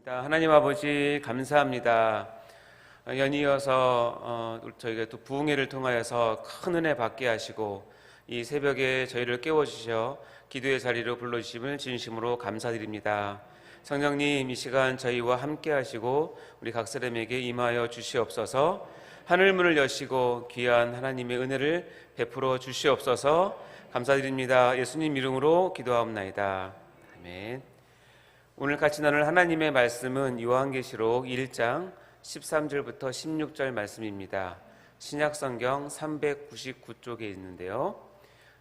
하나님 아버지 감사합니다. 연이어서 저희가 또 부흥회를 통하여서 큰 은혜 받게 하시고 이 새벽에 저희를 깨워주셔 기도의 자리로 불러주심을 진심으로 감사드립니다. 성령님, 이 시간 저희와 함께 하시고 우리 각 사람에게 임하여 주시옵소서. 하늘문을 여시고 귀한 하나님의 은혜를 베풀어 주시옵소서. 감사드립니다. 예수님 이름으로 기도하옵나이다. 아멘. 오늘 같이 나눌 하나님의 말씀은 요한계시록 1장 13절부터 16절 말씀입니다. 신약성경 399쪽에 있는데요.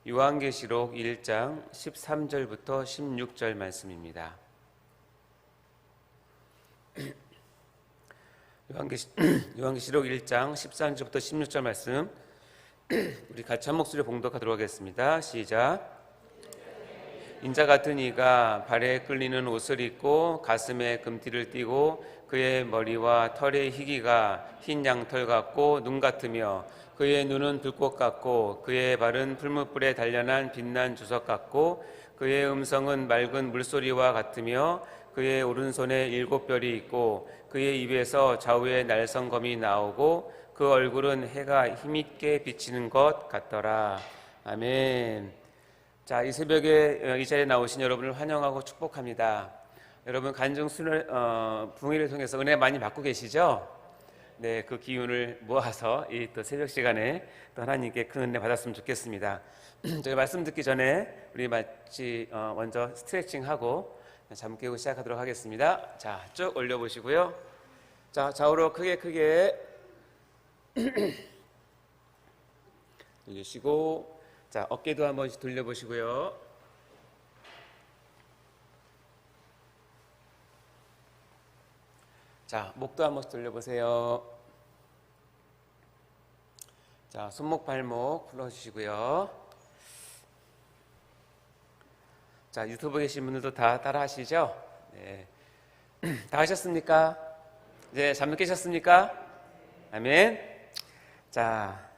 요한계시록 1장 13절부터 16절 말씀입니다. 요한계시록 1장 13절부터 16절 말씀 우리 같이 한 목소리로 봉독하도록 하겠습니다. 시작. 인자 같은 이가 발에 끌리는 옷을 입고 가슴에 금띠를 띠고 그의 머리와 털의 희기가 흰 양털 같고 눈 같으며 그의 눈은 불꽃 같고 그의 발은 풀무불에 단련한 빛난 주석 같고 그의 음성은 맑은 물소리와 같으며 그의 오른손에 7별이 있고 그의 입에서 좌우에 날성검이 나오고 그 얼굴은 해가 힘있게 비치는 것 같더라. 아멘. 자, 이 새벽에 이 자리에 나오신 여러분을 환영하고 축복합니다. 여러분 간증순을 부흥회를 통해서 은혜 많이 받고 계시죠? 네, 그 기운을 모아서 이 또 새벽 시간에 또 하나님께 큰 은혜 받았으면 좋겠습니다. 저희 말씀 듣기 전에 우리 마치 먼저 스트레칭하고 잠 깨고 시작하도록 하겠습니다. 자, 쭉 올려보시고요. 자, 좌우로 크게 올리시고, 자, 어깨도 한 번씩 돌려보시고요. 자, 목도 한 번씩 돌려보세요. 자, 손목 발목 풀어주시고요. 자, 유튜브 계신 분들도 다 따라 하시죠? 네. 다 하셨습니까? 이제 잠 깨셨습니까? 아멘. 자,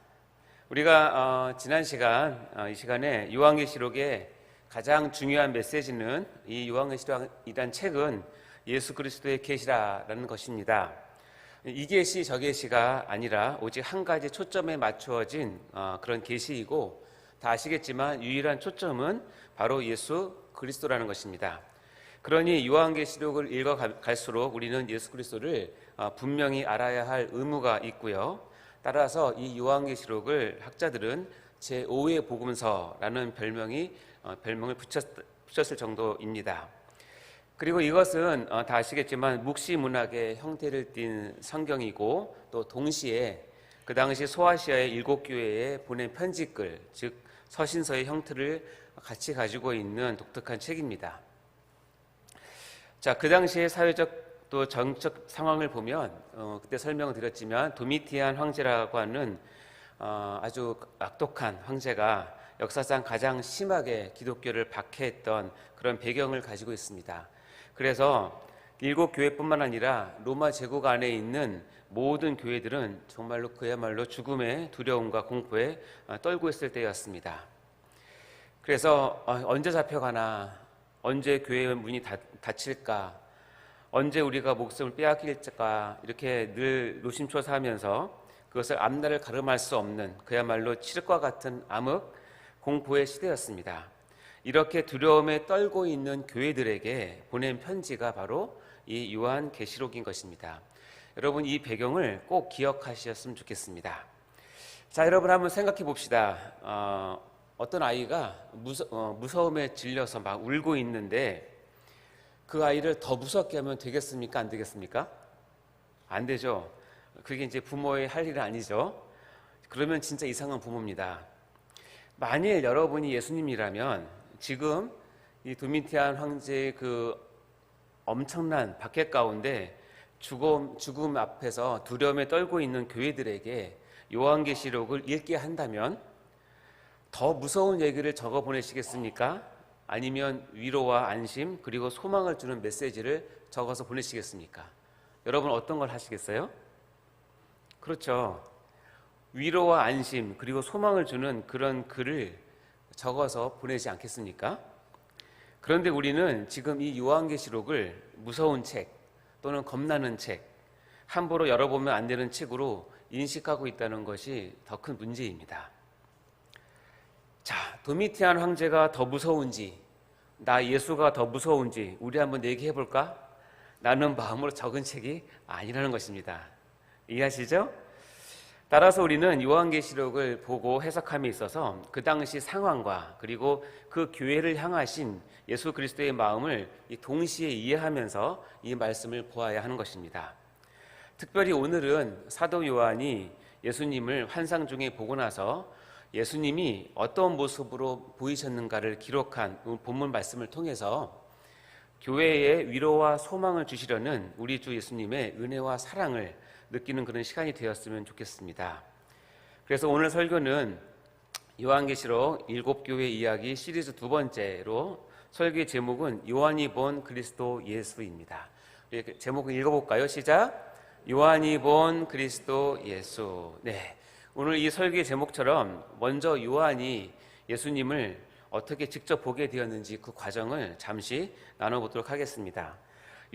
우리가 지난 시간 이 시간에 요한계시록의 가장 중요한 메시지는 이 요한계시록이란 책은 예수 그리스도의 계시라는 것입니다. 이 계시 저 계시가 아니라 오직 한 가지 초점에 맞추어진 그런 계시이고, 다 아시겠지만 유일한 초점은 바로 예수 그리스도라는 것입니다. 그러니 요한계시록을 읽어갈수록 우리는 예수 그리스도를 분명히 알아야 할 의무가 있고요. 따라서 이 요한계시록을 학자들은 제5의 복음서라는 별명을 붙였을 정도입니다. 그리고 이것은 다 아시겠지만 묵시문학의 형태를 띈 성경이고, 또 동시에 그 당시 소아시아의 7교회에 보낸 편지글, 즉 서신서의 형태를 같이 가지고 있는 독특한 책입니다. 자, 그 당시의 사회적 또 정적 상황을 보면 그때 설명을 드렸지만 도미티안 황제라고 하는 아주 악독한 황제가 역사상 가장 심하게 기독교를 박해했던 그런 배경을 가지고 있습니다. 그래서 7교회뿐만 아니라 로마 제국 안에 있는 모든 교회들은 정말로 그야말로 죽음의 두려움과 공포에 떨고 있을 때였습니다. 그래서 언제 잡혀가나, 언제 교회의 문이 닫힐까, 언제 우리가 목숨을 빼앗길까, 이렇게 늘 노심초사하면서 그것을 앞날을 가름할 수 없는 그야말로 칠흑과 같은 암흑 공포의 시대였습니다. 이렇게 두려움에 떨고 있는 교회들에게 보낸 편지가 바로 이 요한계시록인 것입니다. 여러분, 이 배경을 꼭 기억하셨으면 좋겠습니다. 자, 여러분 한번 생각해 봅시다. 어떤 아이가 무서움에 질려서 막 울고 있는데 그 아이를 더 무섭게 하면 되겠습니까? 안 되겠습니까? 안 되죠. 그게 이제 부모의 할 일은 아니죠. 그러면 진짜 이상한 부모입니다. 만일 여러분이 예수님이라면 지금 이 도미티안 황제의 그 엄청난 박해 가운데 죽음 앞에서 두려움에 떨고 있는 교회들에게 요한계시록을 읽게 한다면 더 무서운 얘기를 적어 보내시겠습니까? 아니면 위로와 안심 그리고 소망을 주는 메시지를 적어서 보내시겠습니까? 여러분 어떤 걸 하시겠어요? 그렇죠. 위로와 안심 그리고 소망을 주는 그런 글을 적어서 보내지 않겠습니까? 그런데 우리는 지금 이 요한계시록을 무서운 책, 또는 겁나는 책, 함부로 열어보면 안 되는 책으로 인식하고 있다는 것이 더 큰 문제입니다. 자, 도미티안 황제가 더 무서운지, 나 예수가 더 무서운지 우리 한번 얘기해 볼까? 나는 마음으로 적은 책이 아니라는 것입니다. 이해하시죠? 따라서 우리는 요한계시록을 보고 해석함에 있어서 그 당시 상황과 그리고 그 교회를 향하신 예수 그리스도의 마음을 동시에 이해하면서 이 말씀을 보아야 하는 것입니다. 특별히 오늘은 사도 요한이 예수님을 환상 중에 보고 나서 예수님이 어떤 모습으로 보이셨는가를 기록한 본문 말씀을 통해서 교회에 위로와 소망을 주시려는 우리 주 예수님의 은혜와 사랑을 느끼는 그런 시간이 되었으면 좋겠습니다. 그래서 오늘 설교는 요한계시록 7교회 이야기 시리즈 2번째로 설교의 제목은 요한이 본 그리스도 예수입니다. 제목을 읽어볼까요? 시작! 요한이 본 그리스도 예수. 네, 오늘 이 설교의 제목처럼 먼저 요한이 예수님을 어떻게 직접 보게 되었는지 그 과정을 잠시 나눠보도록 하겠습니다.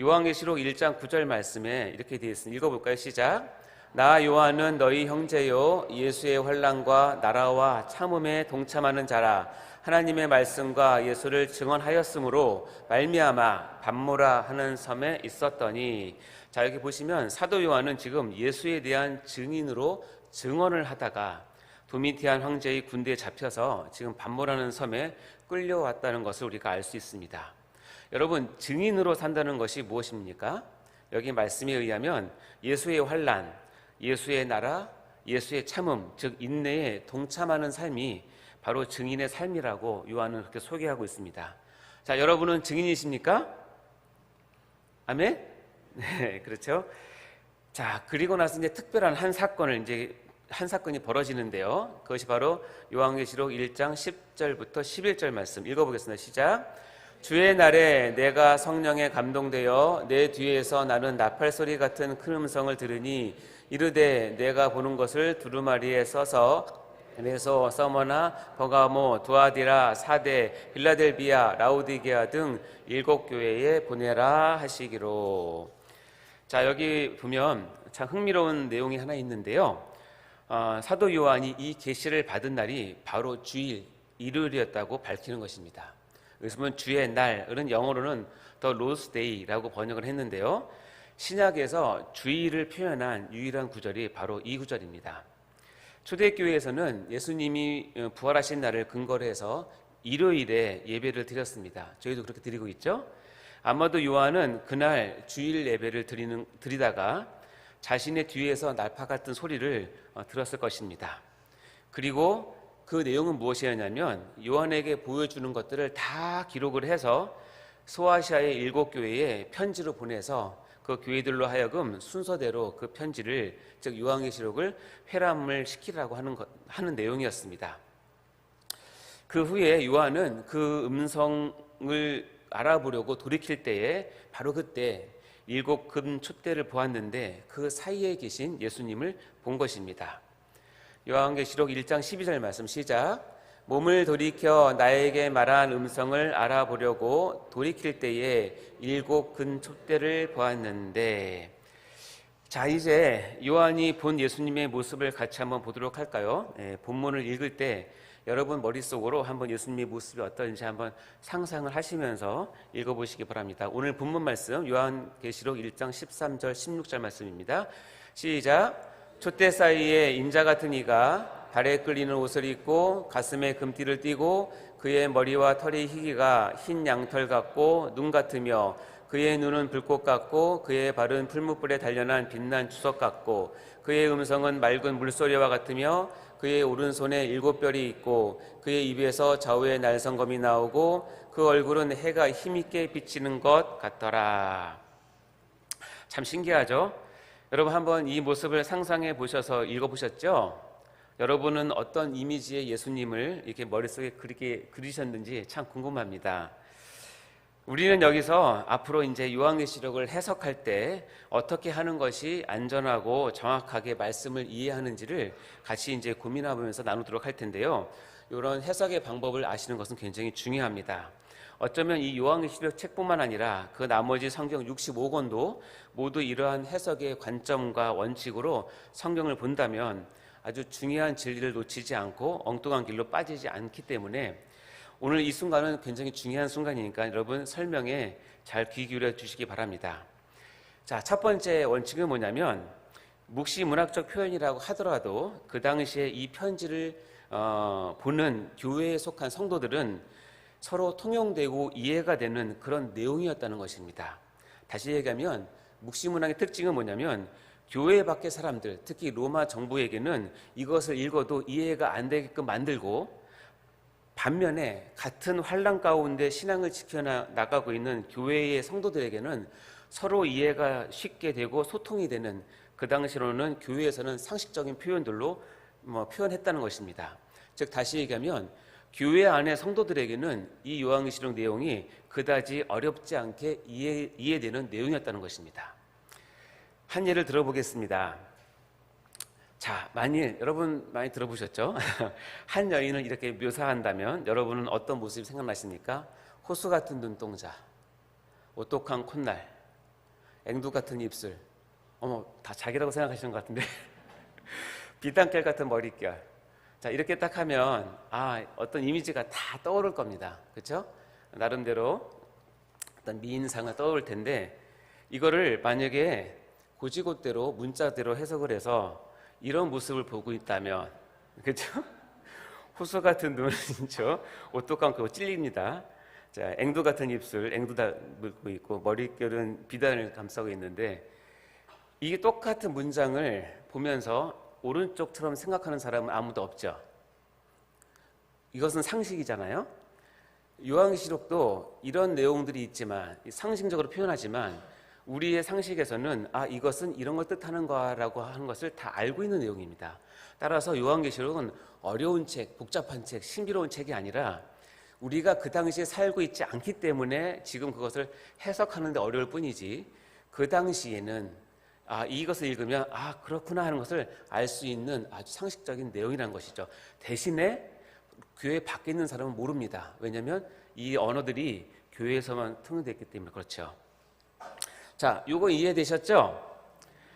요한계시록 1장 9절 말씀에 이렇게 되어 있습니다. 읽어볼까요? 시작! 나 요한은 너희 형제요 예수의 환난과 나라와 참음에 동참하는 자라. 하나님의 말씀과 예수를 증언하였으므로 말미암아 밤모라 하는 섬에 있었더니. 자, 여기 보시면 사도 요한은 지금 예수에 대한 증인으로 증언을 하다가 도미티안 황제의 군대에 잡혀서 지금 밤모라는 섬에 끌려왔다는 것을 우리가 알 수 있습니다. 여러분, 증인으로 산다는 것이 무엇입니까? 여기 말씀에 의하면 예수의 환난, 예수의 나라, 예수의 참음, 즉 인내에 동참하는 삶이 바로 증인의 삶이라고 요한은 그렇게 소개하고 있습니다. 자, 여러분은 증인이십니까? 아멘? 네, 그렇죠. 자, 그리고 나서 이제 특별한 한 사건이 벌어지는데요. 그것이 바로 요한계시록 1장 10절부터 11절 말씀 읽어보겠습니다. 시작! 주의 날에 내가 성령에 감동되어 내 뒤에서 나는 나팔 소리 같은 큰 음성을 들으니 이르되 내가 보는 것을 두루마리에 써서 에베소, 서머나, 버가모, 두아디라, 사데, 빌라델비아, 라우디게아 등 7교회에 보내라 하시기로. 자, 여기 보면 참 흥미로운 내용이 하나 있는데요. 사도 요한이 이 계시를 받은 날이 바로 주일, 일요일이었다고 밝히는 것입니다. 여기서 보면 주의 날은 영어로는 The Lord's Day라고 번역을 했는데요. 신약에서 주일을 표현한 유일한 구절이 바로 이 구절입니다. 초대교회에서는 예수님이 부활하신 날을 근거로 해서 일요일에 예배를 드렸습니다. 저희도 그렇게 드리고 있죠. 아마도 요한은 그날 주일 예배를 드리다가 자신의 뒤에서 날파 같은 소리를 들었을 것입니다. 그리고 그 내용은 무엇이었냐면 요한에게 보여주는 것들을 다 기록을 해서 소아시아의 7교회에 편지로 보내서 그 교회들로 하여금 순서대로 그 편지를, 즉 요한계시록을 회람을 시키라고 하는 내용이었습니다. 그 후에 요한은 그 음성을 알아보려고 돌이킬 때에 바로 그때 7 금 촛대를 보았는데 그 사이에 계신 예수님을 본 것입니다. 요한계시록 1장 12절 말씀 시작! 몸을 돌이켜 나에게 말한 음성을 알아보려고 돌이킬 때에 7 금 촛대를 보았는데. 자, 이제 요한이 본 예수님의 모습을 같이 한번 보도록 할까요? 본문을 읽을 때 여러분 머릿속으로 한번 예수님의 모습이 어떤지 한번 상상을 하시면서 읽어보시기 바랍니다. 오늘 본문 말씀 요한계시록 1장 13절 16절 말씀입니다. 시작! 촛대 사이에 인자 같은 이가 발에 끌리는 옷을 입고 가슴에 금띠를 띠고 그의 머리와 털의 희기가 흰 양털 같고 눈 같으며 그의 눈은 불꽃 같고 그의 발은 풀무불에 단련한 빛난 주석 같고 그의 음성은 맑은 물소리와 같으며 그의 오른손에 7별이 있고 그의 입에서 좌우에 날성검이 나오고 그 얼굴은 해가 힘있게 비치는 것 같더라. 참 신기하죠? 여러분 한번 이 모습을 상상해 보셔서 읽어보셨죠? 여러분은 어떤 이미지의 예수님을 이렇게 머릿속에 그리셨는지 참 궁금합니다. 우리는 여기서 앞으로 이제 요한계시록을 해석할 때 어떻게 하는 것이 안전하고 정확하게 말씀을 이해하는지를 같이 이제 고민해보면서 나누도록 할 텐데요. 이런 해석의 방법을 아시는 것은 굉장히 중요합니다. 어쩌면 이 요한계시록 책뿐만 아니라 그 나머지 성경 65권도 모두 이러한 해석의 관점과 원칙으로 성경을 본다면 아주 중요한 진리를 놓치지 않고 엉뚱한 길로 빠지지 않기 때문에 오늘 이 순간은 굉장히 중요한 순간이니까 여러분 설명에 잘 귀 기울여 주시기 바랍니다. 자, 첫 번째 원칙은 뭐냐면 묵시 문학적 표현이라고 하더라도 그 당시에 이 편지를 보는 교회에 속한 성도들은 서로 통용되고 이해가 되는 그런 내용이었다는 것입니다. 다시 얘기하면 묵시 문학의 특징은 뭐냐면 교회 밖의 사람들, 특히 로마 정부에게는 이것을 읽어도 이해가 안 되게끔 만들고 반면에 같은 환난 가운데 신앙을 지켜나가고 있는 교회의 성도들에게는 서로 이해가 쉽게 되고 소통이 되는, 그 당시로는 교회에서는 상식적인 표현들로 표현했다는 것입니다. 즉 다시 얘기하면 교회 안의 성도들에게는 이 요한계시록 내용이 그다지 어렵지 않게 이해되는 내용이었다는 것입니다. 한 예를 들어보겠습니다. 자, 만일 여러분 많이 들어보셨죠? 한 여인을 이렇게 묘사한다면 여러분은 어떤 모습이 생각나십니까? 호수 같은 눈동자, 오똑한 콧날, 앵두 같은 입술. 어머, 다 자기라고 생각하시는 것 같은데. 비단결 같은 머릿결. 자, 이렇게 딱 하면 어떤 이미지가 다 떠오를 겁니다. 그렇죠? 나름대로 어떤 미인상을 떠올 텐데 이거를 만약에 고지곳대로 문자대로 해석을 해서 이런 모습을 보고 있다면, 그렇죠? 호수 같은 눈이죠. 오똑한 코 찔립니다. 자, 앵두 같은 입술, 앵두 다 물고 있고 머릿결은 비단을 감싸고 있는데 이게 똑같은 문장을 보면서 오른쪽처럼 생각하는 사람은 아무도 없죠. 이것은 상식이잖아요. 요한계시록도 이런 내용들이 있지만 상식적으로 표현하지만 우리의 상식에서는 이것은 이런 걸 뜻하는 거라고 하는 것을 다 알고 있는 내용입니다. 따라서 요한계시록은 어려운 책, 복잡한 책, 신비로운 책이 아니라 우리가 그 당시에 살고 있지 않기 때문에 지금 그것을 해석하는 데 어려울 뿐이지 그 당시에는 이것을 읽으면 그렇구나 하는 것을 알 수 있는 아주 상식적인 내용이라는 것이죠. 대신에 교회 밖에 있는 사람은 모릅니다. 왜냐하면 이 언어들이 교회에서만 통용됐기 때문에 그렇죠. 자, 요거 이해되셨죠?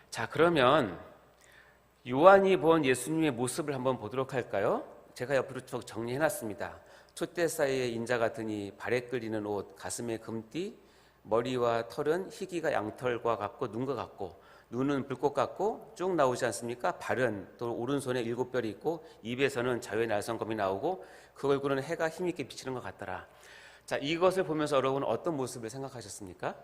자, 그러면 요한이 본 예수님의 모습을 한번 보도록 할까요? 제가 옆으로 쭉 정리해놨습니다. 촛대 사이의 인자 같으니 발에 끌리는 옷, 가슴에 금띠, 머리와 털은 희기가 양털과 같고 눈과 같고 눈은 불꽃 같고 쭉 나오지 않습니까? 발은 또 오른손에 7뼈이 있고 입에서는 자유의 날성검이 나오고 그 얼굴은 해가 힘있게 비치는 것 같더라. 자, 이것을 보면서 여러분은 어떤 모습을 생각하셨습니까?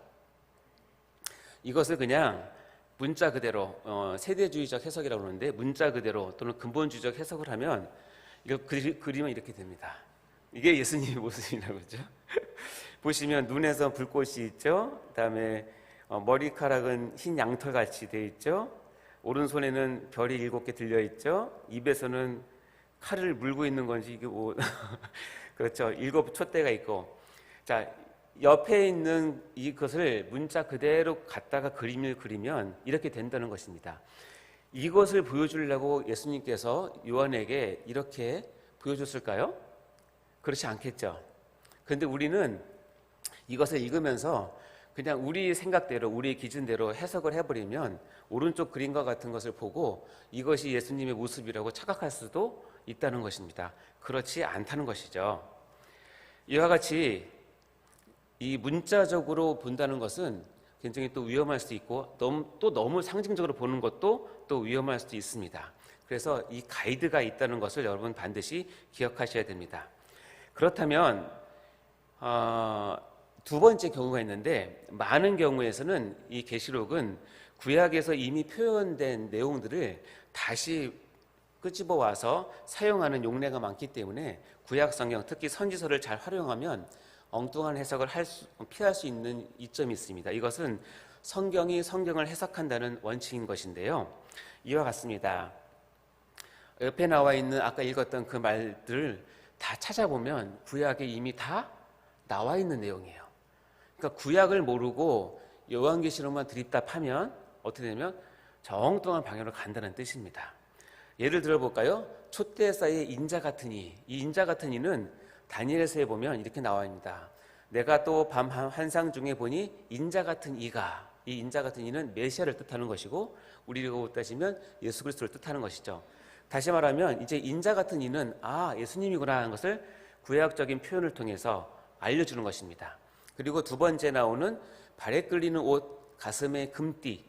이것을 그냥 문자 그대로 세대주의적 해석이라고 하는데 문자 그대로 또는 근본주의적 해석을 하면 이거 그리면 이렇게 됩니다. 이게 예수님의 모습이라고 그러죠. 보시면 눈에서 불꽃이 있죠. 그다음에 머리카락은 흰 양털같이 되어 있죠. 오른손에는 별이 7개 들려 있죠. 입에서는 칼을 물고 있는 건지 이게 뭐 그렇죠. 7 촛대가 있고. 자, 옆에 있는 이것을 문자 그대로 갖다가 그림을 그리면 이렇게 된다는 것입니다. 이것을 보여주려고 예수님께서 요한에게 이렇게 보여줬을까요? 그렇지 않겠죠. 그런데 우리는 이것을 읽으면서 그냥 우리 생각대로 우리 기준대로 해석을 해버리면 오른쪽 그림과 같은 것을 보고 이것이 예수님의 모습이라고 착각할 수도 있다는 것입니다. 그렇지 않다는 것이죠. 이와 같이 이 문자적으로 본다는 것은 굉장히 또 위험할 수도 있고 또 너무 상징적으로 보는 것도 또 위험할 수도 있습니다. 그래서 이 가이드가 있다는 것을 여러분 반드시 기억하셔야 됩니다. 그렇다면 두 번째 경우가 있는데 많은 경우에서는 이 계시록은 구약에서 이미 표현된 내용들을 다시 끄집어 와서 사용하는 용례가 많기 때문에 구약 성경 특히 선지서를 잘 활용하면 엉뚱한 해석을 피할 수 있는 이점이 있습니다. 이것은 성경이 성경을 해석한다는 원칙인 것인데요. 이와 같습니다. 옆에 나와 있는 아까 읽었던 그 말들을 다 찾아보면 구약에 이미 다 나와 있는 내용이에요. 그러니까 구약을 모르고 요한계시록만 드립답하면 어떻게 되면 저 엉뚱한 방향으로 간다는 뜻입니다. 예를 들어볼까요? 촛대 사이의 인자 같으니, 이 인자 같으니는 다니엘서에 보면 이렇게 나와 있습니다. 내가 또 밤 환상 중에 보니 인자 같은 이가, 이 인자 같은 이는 메시아를 뜻하는 것이고 우리로 따지면 예수 그리스도를 뜻하는 것이죠. 다시 말하면 이제 인자 같은 이는 예수님이구나 하는 것을 구약적인 표현을 통해서 알려주는 것입니다. 그리고 두 번째 나오는 발에 끌리는 옷, 가슴에 금띠,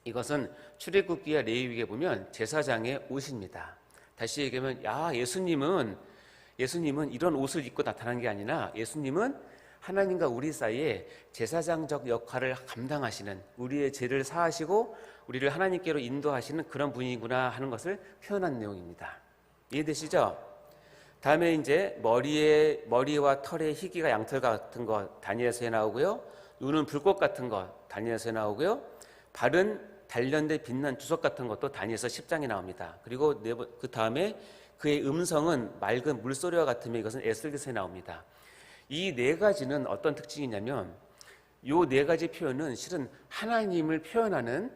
이것은 출애굽기와 레위기에 보면 제사장의 옷입니다. 다시 얘기하면 예수님은 이런 옷을 입고 나타난 게 아니라 예수님은 하나님과 우리 사이에 제사장적 역할을 감당하시는, 우리의 죄를 사하시고 우리를 하나님께로 인도하시는 그런 분이구나 하는 것을 표현한 내용입니다. 이해되시죠? 다음에 이제 머리와 털에 희귀가 양털 같은 것 다니엘서에 나오고요. 눈은 불꽃 같은 것 다니엘서에 나오고요. 발은 단련된 빛난 주석 같은 것도 다니엘서 10장에 나옵니다. 그리고 그 다음에 그의 음성은 맑은 물소리와 같으며 이것은 에스겔서에 나옵니다. 이 네 가지는 어떤 특징이 있냐면 이 네 가지 표현은 실은 하나님을 표현하는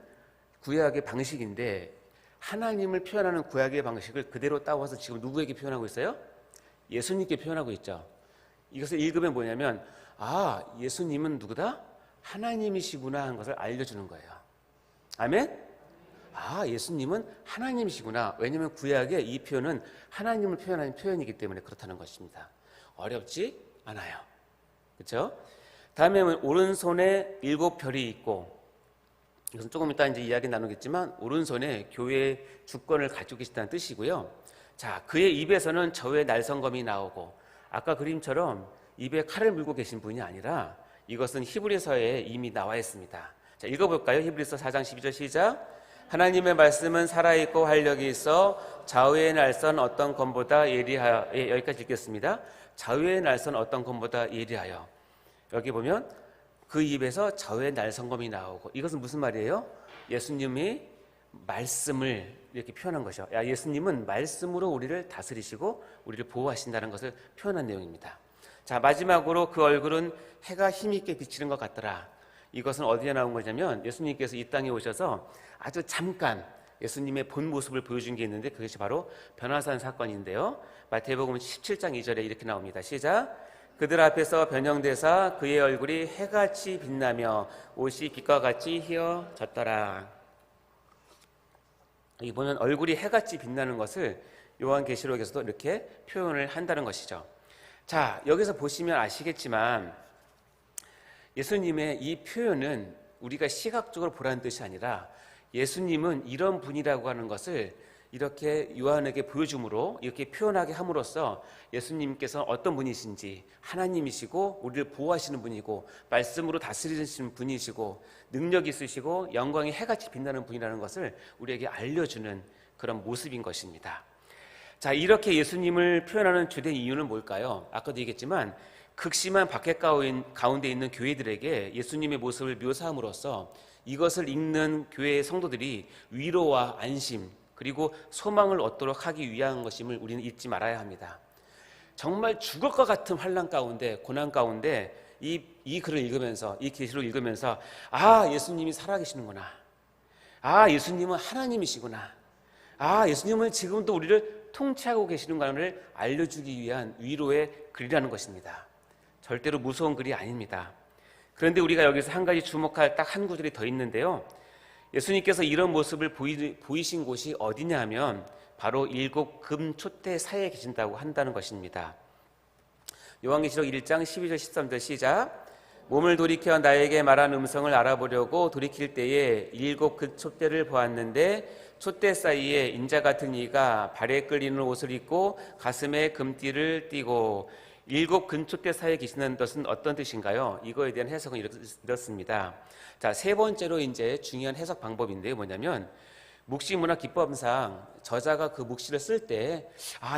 구약의 방식인데 하나님을 표현하는 구약의 방식을 그대로 따와서 지금 누구에게 표현하고 있어요? 예수님께 표현하고 있죠. 이것을 읽으면 뭐냐면 예수님은 누구다? 하나님이시구나 하는 것을 알려주는 거예요. 아멘? 예수님은 하나님이시구나. 왜냐하면 구약의 이 표현은 하나님을 표현하는 표현이기 때문에 그렇다는 것입니다. 어렵지 않아요. 그렇죠? 다음에 오른손에 7별이 있고, 이것은 조금 이따 이제 이야기 나누겠지만 오른손에 교회의 주권을 가지고 계시다는 뜻이고요. 자, 그의 입에서는 저의 날성검이 나오고, 아까 그림처럼 입에 칼을 물고 계신 분이 아니라 이것은 히브리서에 이미 나와 있습니다. 자, 읽어볼까요? 히브리서 4장 12절 시작. 하나님의 말씀은 살아있고 활력이 있어 좌우의 날선 어떤 검보다 예리하여. 여기까지 읽겠습니다. 좌우의 날선 어떤 검보다 예리하여. 여기 보면 그 입에서 좌우의 날선검이 나오고, 이것은 무슨 말이에요? 예수님이 말씀을 이렇게 표현한 것이요. 예수님은 말씀으로 우리를 다스리시고 우리를 보호하신다는 것을 표현한 내용입니다. 자, 마지막으로 그 얼굴은 해가 힘있게 비치는 것 같더라. 이것은 어디에 나온 거냐면 예수님께서 이 땅에 오셔서 아주 잠깐 예수님의 본 모습을 보여준 게 있는데 그것이 바로 변화산 사건인데요. 마태복음 17장 2절에 이렇게 나옵니다. 시작. 그들 앞에서 변형되사 그의 얼굴이 해같이 빛나며 옷이 빛과 같이 휘어졌더라. 여기 보면 얼굴이 해같이 빛나는 것을 요한계시록에서도 이렇게 표현을 한다는 것이죠. 자, 여기서 보시면 아시겠지만 예수님의 이 표현은 우리가 시각적으로 보라는 뜻이 아니라 예수님은 이런 분이라고 하는 것을 이렇게 요한에게 보여줌으로, 이렇게 표현하게 함으로써 예수님께서 어떤 분이신지, 하나님이시고 우리를 보호하시는 분이고 말씀으로 다스리시는 분이시고 능력이 있으시고 영광이 해같이 빛나는 분이라는 것을 우리에게 알려주는 그런 모습인 것입니다. 자, 이렇게 예수님을 표현하는 주된 이유는 뭘까요? 아까도 얘기했지만 극심한 박해 가운데 있는 교회들에게 예수님의 모습을 묘사함으로써 이것을 읽는 교회의 성도들이 위로와 안심 그리고 소망을 얻도록 하기 위한 것임을 우리는 잊지 말아야 합니다. 정말 죽을 것 같은 환난 가운데, 고난 가운데 이 글을 읽으면서, 이 계시를 읽으면서 예수님이 살아계시는구나, 예수님은 하나님이시구나, 예수님은 지금도 우리를 통치하고 계시는 것을 알려주기 위한 위로의 글이라는 것입니다. 절대로 무서운 글이 아닙니다. 그런데 우리가 여기서 한 가지 주목할 딱 한 구절이 더 있는데요. 예수님께서 이런 모습을 보이신 곳이 어디냐 하면 바로 7 금촛대 사이에 계신다고 한다는 것입니다. 요한계시록 1장 12절 13절 시작. 몸을 돌이켜 나에게 말한 음성을 알아보려고 돌이킬 때에 7 금촛대를 보았는데 촛대 사이에 인자 같은 이가 발에 끌리는 옷을 입고 가슴에 금띠를 띠고 7 금촛대 사이에 계시는 것은 어떤 뜻인가요? 이거에 대한 해석은 이렇습니다. 자, 세 번째로 이제 중요한 해석 방법인데요. 뭐냐면 묵시문화 기법상 저자가 그 묵시를 쓸 때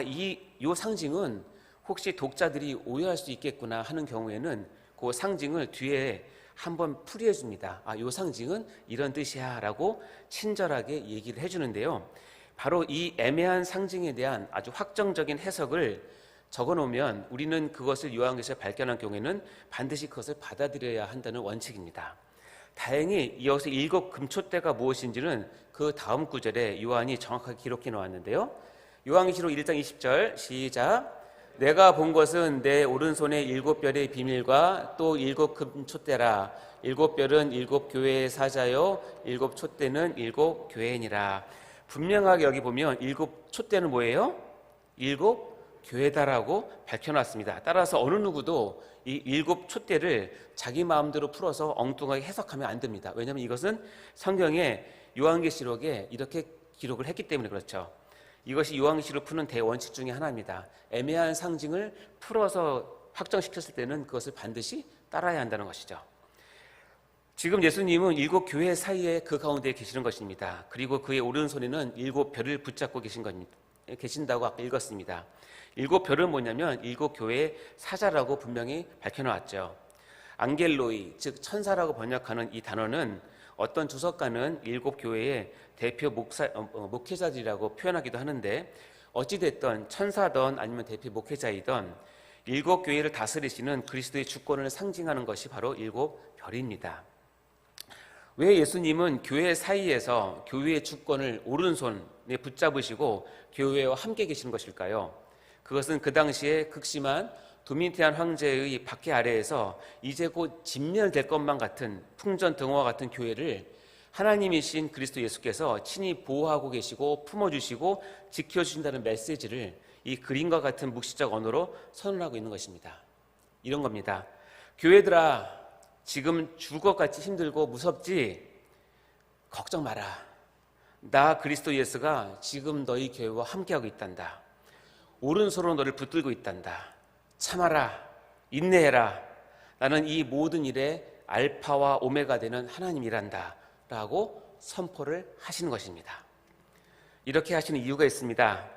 이 상징은 혹시 독자들이 오해할 수 있겠구나 하는 경우에는 그 상징을 뒤에 한번 풀이해 줍니다. 이 상징은 이런 뜻이야 라고 친절하게 얘기를 해주는데요. 바로 이 애매한 상징에 대한 아주 확정적인 해석을 적어놓으면 우리는 그것을 요한계시록에 발견한 경우에는 반드시 그것을 받아들여야 한다는 원칙입니다. 다행히 여기서 7 금촛대가 무엇인지는 그 다음 구절에 요한이 정확하게 기록해 놓았는데요. 요한계시록 1장 20절 시작. 내가 본 것은 내 오른손의 7별의 비밀과 또 7금 촛대라. 7별은 7교회의 사자요 7촛대는 7교회니라. 분명하게 여기 보면 7촛대는 뭐예요? 7교회다라고 밝혀놨습니다. 따라서 어느 누구도 이 7촛대를 자기 마음대로 풀어서 엉뚱하게 해석하면 안 됩니다. 왜냐하면 이것은 성경의 요한계시록에 이렇게 기록을 했기 때문에 그렇죠. 이것이 요한계시록 푸는 대원칙 중에 하나입니다. 애매한 상징을 풀어서 확정시켰을 때는 그것을 반드시 따라야 한다는 것이죠. 지금 예수님은 7교회 사이에 그 가운데 계시는 것입니다. 그리고 그의 오른손에는 7별을 붙잡고 계신다고 아까 읽었습니다. 7별은 뭐냐면 7교회의 사자라고 분명히 밝혀놓았죠. 앙겔로이, 즉 천사라고 번역하는 이 단어는 어떤 주석가는 7교회의 대표 목회자들이라고 표현하기도 하는데, 어찌됐든 천사든 아니면 대표 목회자이든 7교회를 다스리시는 그리스도의 주권을 상징하는 것이 바로 7별입니다. 왜 예수님은 교회 사이에서 교회의 주권을 오른손에 붙잡으시고 교회와 함께 계시는 것일까요? 그것은 그 당시에 극심한 도미티안 황제의 박해 아래에서 이제 곧 진멸될 것만 같은 풍전등화와 같은 교회를 하나님이신 그리스도 예수께서 친히 보호하고 계시고 품어주시고 지켜주신다는 메시지를 이 그림과 같은 묵시적 언어로 선언하고 있는 것입니다. 이런 겁니다. 교회들아, 지금 죽을 것 같이 힘들고 무섭지? 걱정 마라. 나 그리스도 예수가 지금 너희 교회와 함께하고 있단다. 오른손으로 너를 붙들고 있단다. 참아라. 인내해라. 나는 이 모든 일에 알파와 오메가 되는 하나님이란다 라고 선포를 하시는 것입니다. 이렇게 하시는 이유가 있습니다.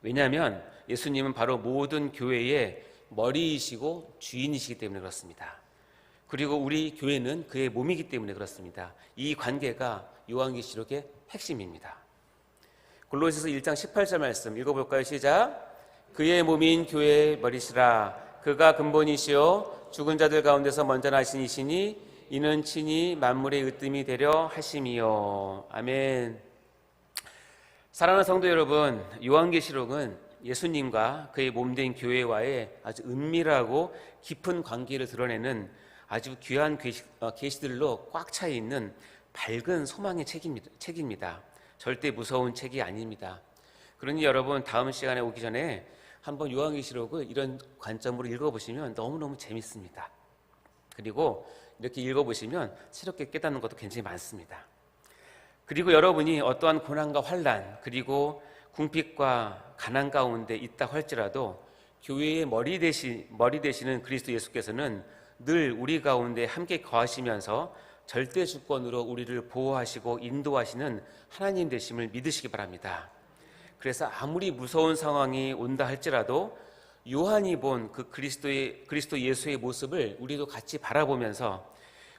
왜냐하면 예수님은 바로 모든 교회의 머리이시고 주인이시기 때문에 그렇습니다. 그리고 우리 교회는 그의 몸이기 때문에 그렇습니다. 이 관계가 요한계시록의 핵심입니다. 골로새서 1장 18절 말씀 읽어볼까요? 시작. 그의 몸인 교회의 머리시라. 그가 근본이시요 죽은 자들 가운데서 먼저 나신 이시니 이는 친히 만물의 으뜸이 되려 하심이요. 아멘. 사랑하는 성도 여러분, 요한계시록은 예수님과 그의 몸된 교회와의 아주 은밀하고 깊은 관계를 드러내는 아주 귀한 계시들로 꽉 차 있는 밝은 소망의 책입니다. 절대 무서운 책이 아닙니다. 그러니 여러분, 다음 시간에 오기 전에 한번 요한계시록을 이런 관점으로 읽어보시면 너무너무 재밌습니다. 그리고 이렇게 읽어보시면 새롭게 깨닫는 것도 굉장히 많습니다. 그리고 여러분이 어떠한 고난과 환난 그리고 궁핍과 가난 가운데 있다 할지라도 교회의 머리 되시는 그리스도 예수께서는 늘 우리 가운데 함께 거하시면서 절대 주권으로 우리를 보호하시고 인도하시는 하나님 되심을 믿으시기 바랍니다. 그래서 아무리 무서운 상황이 온다 할지라도 요한이 본 그 그리스도 예수의 모습을 우리도 같이 바라보면서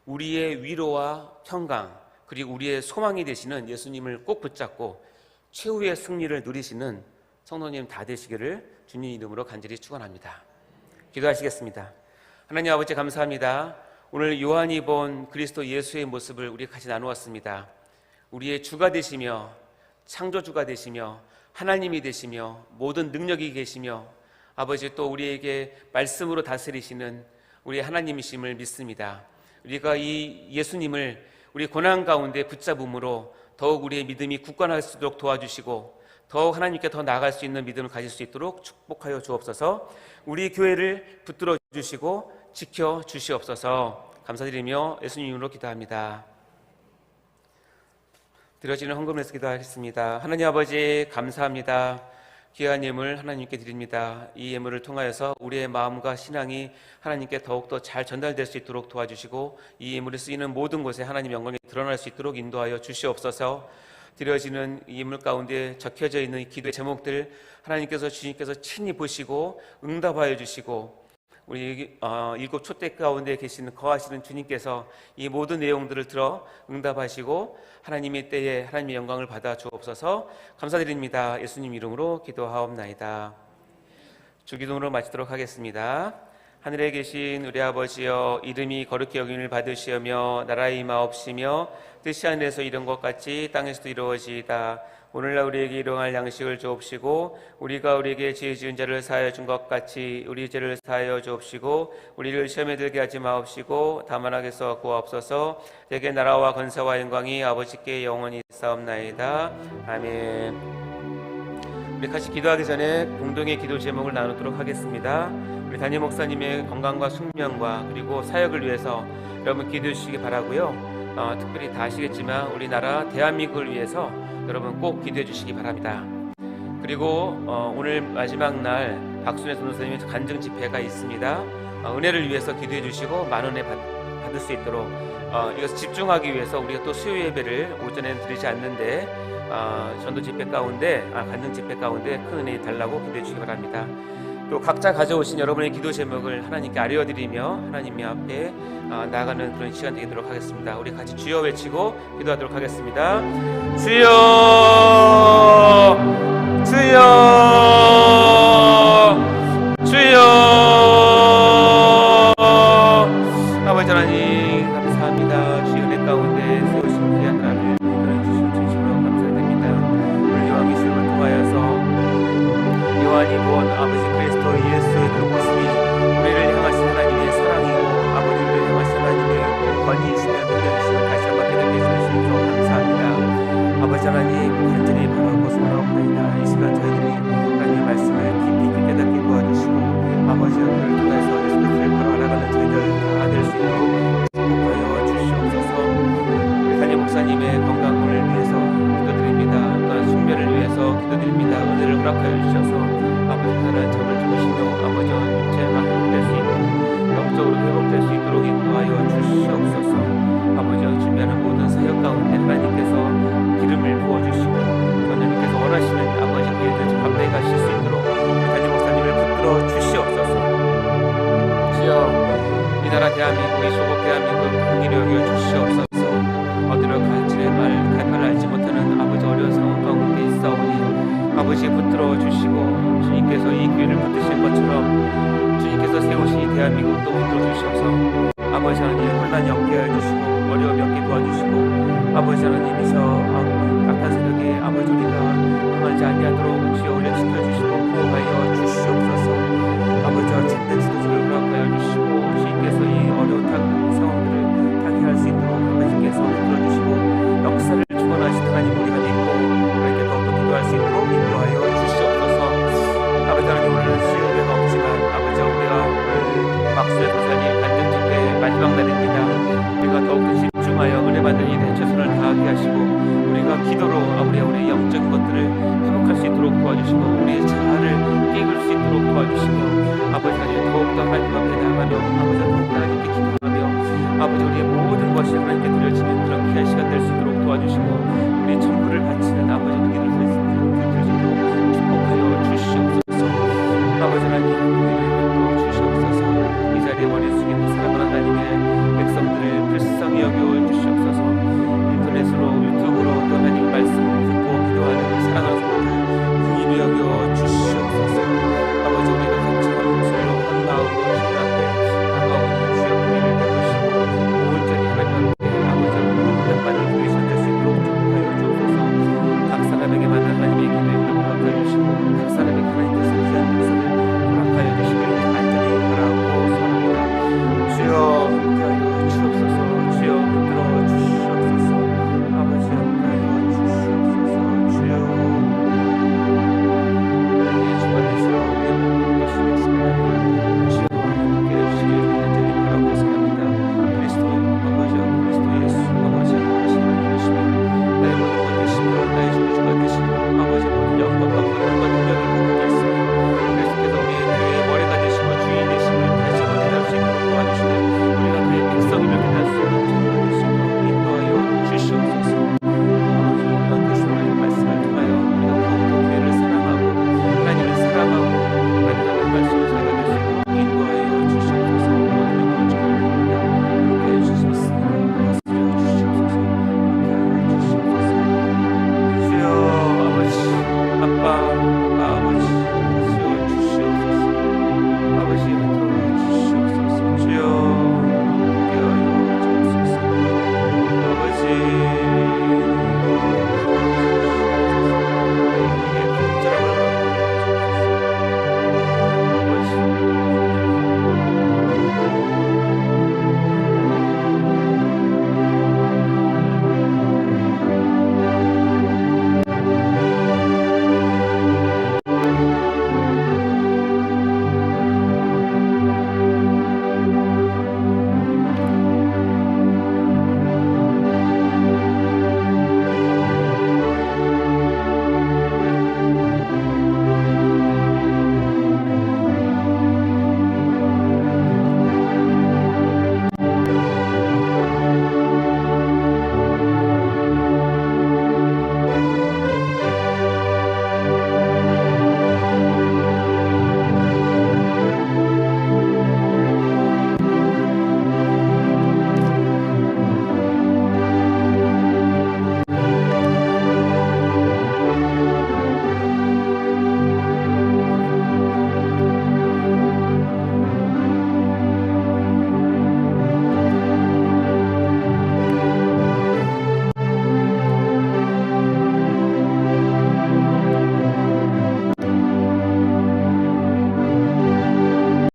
우리의 위로와 평강 그리고 우리의 소망이 되시는 예수님을 꼭 붙잡고 최후의 승리를 누리시는 성도님 다 되시기를 주님 이름으로 간절히 축원합니다. 기도하시겠습니다. 하나님 아버지 감사합니다. 오늘 요한이 본 그리스도 예수의 모습을 우리 같이 나누었습니다. 우리의 주가 되시며 창조주가 되시며 하나님이 되시며 모든 능력이 계시며 아버지 또 우리에게 말씀으로 다스리시는 우리 하나님이심을 믿습니다. 우리가 이 예수님을 우리 고난 가운데 붙잡음으로 더욱 우리의 믿음이 굳건할 수 있도록 도와주시고 더욱 하나님께 더 나아갈 수 있는 믿음을 가질 수 있도록 축복하여 주옵소서. 우리 교회를 붙들어 주시고 지켜 주시옵소서. 감사드리며 예수님 이름으로 기도합니다. 드려지는 헌금에서 기도하겠습니다. 하나님 아버지 감사합니다. 귀한 예물 하나님께 드립니다. 이 예물을 통하여서 우리의 마음과 신앙이 하나님께 더욱더 잘 전달될 수 있도록 도와주시고 이 예물을 쓰이는 모든 곳에 하나님 영광이 드러날 수 있도록 인도하여 주시옵소서. 드려지는 이 예물 가운데 적혀져 있는 이 기도의 제목들 하나님께서 주님께서 친히 보시고 응답하여 주시고 우리 7촛대 가운데 계시는 거하시는 주님께서 이 모든 내용들을 들어 응답하시고 하나님의 때에 하나님의 영광을 받아 주옵소서. 감사드립니다. 예수님 이름으로 기도하옵나이다. 주기도문으로 마치도록 하겠습니다. 하늘에 계신 우리 아버지여, 이름이 거룩히 여김을 받으시오며 나라의 임하옵시며 뜻이 하늘에서 이룬 것 같이 땅에서도 이루어지이다. 오늘날 우리에게 일용할 양식을 주옵시고 우리가 우리에게 죄 지은 자를 사하여 준 것 같이 우리 죄를 사하여 주옵시고 우리를 시험에 들게 하지 마옵시고 다만 악에서 구하옵소서. 내게 나라와 권세와 영광이 아버지께 영원히 있사옵나이다. 아멘. 우리 같이 기도하기 전에 공동의 기도 제목을 나누도록 하겠습니다. 우리 담임 목사님의 건강과 숙명과 그리고 사역을 위해서 여러분 기도해 주시기 바라고요. 특별히 다 아시겠지만 우리나라 대한민국을 위해서 여러분 꼭 기도해 주시기 바랍니다. 그리고 오늘 마지막 날 박순애 전도사님의 간증 집회가 있습니다. 은혜를 위해서 기도해 주시고 만원에 받을 수 있도록 이것을 집중하기 위해서 우리가 또 수요 예배를 오전에는 드리지 않는데 전도 집회 가운데 간증 집회 가운데 큰 은혜 달라고 기도해 주시기 바랍니다. 또 각자 가져오신 여러분의 기도 제목을 하나님께 아뢰어드리며 하나님 앞에 나아가는 그런 시간 되도록 하겠습니다. 우리 같이 주여 외치고 기도하도록 하겠습니다. 주여, 주여, 주여. 아버지 하나님 감사합니다. 주의 은혜 가운데 세우신 귀한 나라를 이끌어 주신 진심으로 감사드립니다. 오늘 요한계시록을 통하여서 요한이 본 아버지 그리스도 예수의 그 모습이 우리를 향하신 하나님의 사랑이고 아버지를 향하신 하나님의 권위이시며 능력이시며 다시 한번 깨닫게 해주시니 감사합니다. 아버지 하나님 간절히 바라고 소원하옵나이다. 이 시간 저희들이 하나님의 말씀을 깊이 깨닫게 도와주시고 아버지와 그를 통해서 예수 그리스도를 바로 알아가는 저희들 다 될 수 있도록 축복하여 주시옵소서. 우리 담임 목사님의 건강을 위해서 기도드립니다. 또한 숙면을 위해서 기도드립니다. 은혜를 허락하여 주셔서 아버지 하나님 잠을 주무시며 아버지와 육체가 회복될 수 있고 영적으로 회복될 수 있도록 인도하여 주시옵소서. 아버지와 준비하는 모든 사역 가운데 하나님께서 기름을 부어주시고 하나님께서 원하시는 아버지 그 일들 감당해 가실 수 있도록 담임 목사님을 붙들어 주시옵소서. 주여, 이 나라 대한민국, 이 소국 대한민국 긍휼히 여겨 주시옵소서. 어디로 갈지를 갈 바를 알지 못하는 아버지 어려운 상황 가운데 있사오니 아버지 붙들어 주시고 주님께서 이 기회를 붙드신 것처럼 주님께서 세우신 이 대한민국도 붙들어 주셔서 아버지 하나님 혼란이 없게 하여 주시고 어려움이 없게 도와주시고 아버지 하나님이서 악한 세력에 아버지 우리가 당하지 아니하도록 주여 올려 지켜주시고 보호하여 주시옵소서. 아버지와 참된 지도자를 허락하여 주시고 주님께서 이 어려운 상황들을 타개할 수 있도록 아버지께서 붙들어 주시고 역사를 주관하신 하나님 우리가 믿고 하나님께 더욱더 기도할 수 있도록 인도하여 주시옵소서. 아버지 하나님 오늘은 수요일은 없지만 아버지 우리가 오늘 박수의 도사님 간증 집회 마지막 날입니다. 우리가 더욱더 집중하여 은혜 받는 일에 최선을 다하게 하시고 우리가 기도로 우리의 영적인 것들을 회복할 수 있도록 도와주시고 우리의 자아를 깨울 수 있도록 도와주시며 아버지 하나님 더욱더 하나님 앞에 나가며 아버지 더욱더 하나님께 기도하며 아버지 우리의 모든 것이 하나님께 드려지는 그런 귀한 시간 될 수 있도록